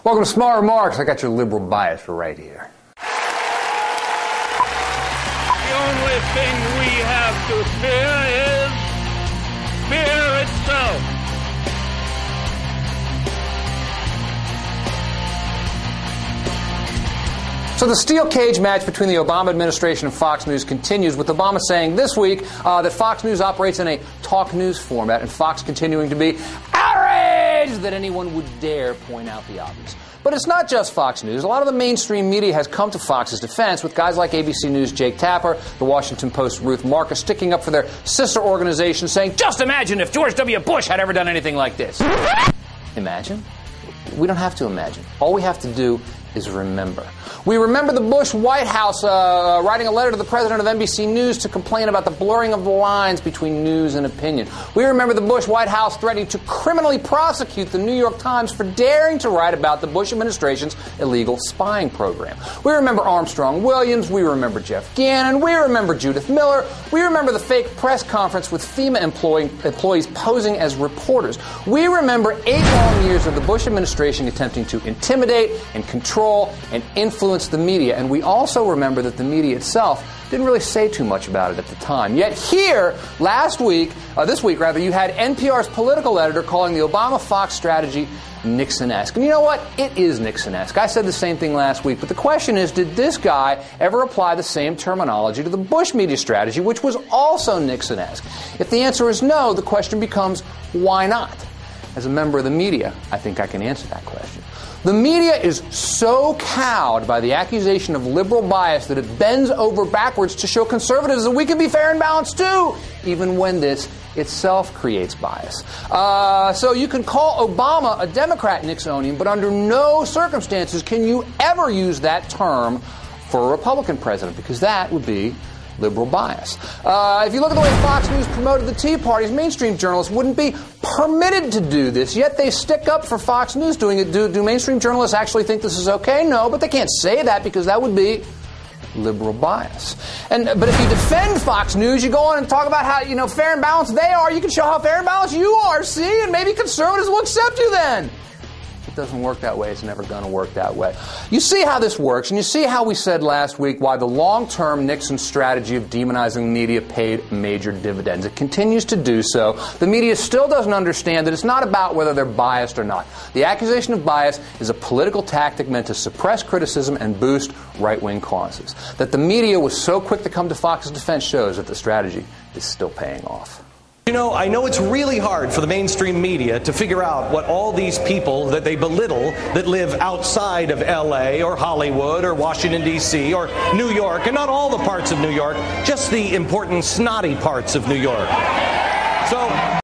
Welcome to Smart Remarks. I got your liberal bias right here. The only thing we have to fear is fear itself. So the steel cage match between the Obama administration and Fox News continues, with Obama saying this week that Fox News operates in a talk news format, and Fox continuing to be outraged that anyone would dare point out the obvious. But it's not just Fox News. A lot of the mainstream media has come to Fox's defense, with guys like ABC News' Jake Tapper, the Washington Post's Ruth Marcus sticking up for their sister organization, saying, just imagine if George W. Bush had ever done anything like this. Imagine? We don't have to imagine. All we have to do is remember. We remember the Bush White House writing a letter to the president of NBC News to complain about the blurring of the lines between news and opinion. We remember the Bush White House threatening to criminally prosecute the New York Times for daring to write about the Bush administration's illegal spying program. We remember Armstrong Williams. We remember Jeff Gannon. We remember Judith Miller. We remember the fake press conference with FEMA employees posing as reporters. We remember 8 long years of the Bush administration attempting to intimidate and control and influence the media, and we also remember that the media itself didn't really say too much about it at the time. Yet here, this week, you had NPR's political editor calling the Obama-Fox strategy Nixon-esque. And you know what? It is Nixon-esque. I said the same thing last week, but the question is, did this guy ever apply the same terminology to the Bush media strategy, which was also Nixon-esque? If the answer is no, the question becomes, why not? As a member of the media, I think I can answer that question. The media is so cowed by the accusation of liberal bias that it bends over backwards to show conservatives that we can be fair and balanced too, even when this itself creates bias. So you can call Obama a Democrat Nixonian, but under no circumstances can you ever use that term for a Republican president, because that would be liberal bias. If you look at the way Fox News promoted the Tea Party's mainstream journalists wouldn't be permitted to do this, yet they stick up for Fox News doing it. Do mainstream journalists actually think this is okay? No, but they can't say that because that would be liberal bias. But if you defend Fox News, you go on and talk about how, fair and balanced they are. You can show how fair and balanced you are, see? And maybe conservatives will accept you then. It doesn't work that way. It's never going to work that way. You see how this works, and you see how we said last week why the long-term Nixon strategy of demonizing the media paid major dividends. It continues to do so. The media still doesn't understand that it's not about whether they're biased or not. The accusation of bias is a political tactic meant to suppress criticism and boost right-wing causes. That the media was so quick to come to Fox's defense shows that the strategy is still paying off. You know, I know it's really hard for the mainstream media to figure out what all these people that they belittle that live outside of L.A. or Hollywood or Washington, D.C. or New York, and not all the parts of New York, just the important snotty parts of New York. So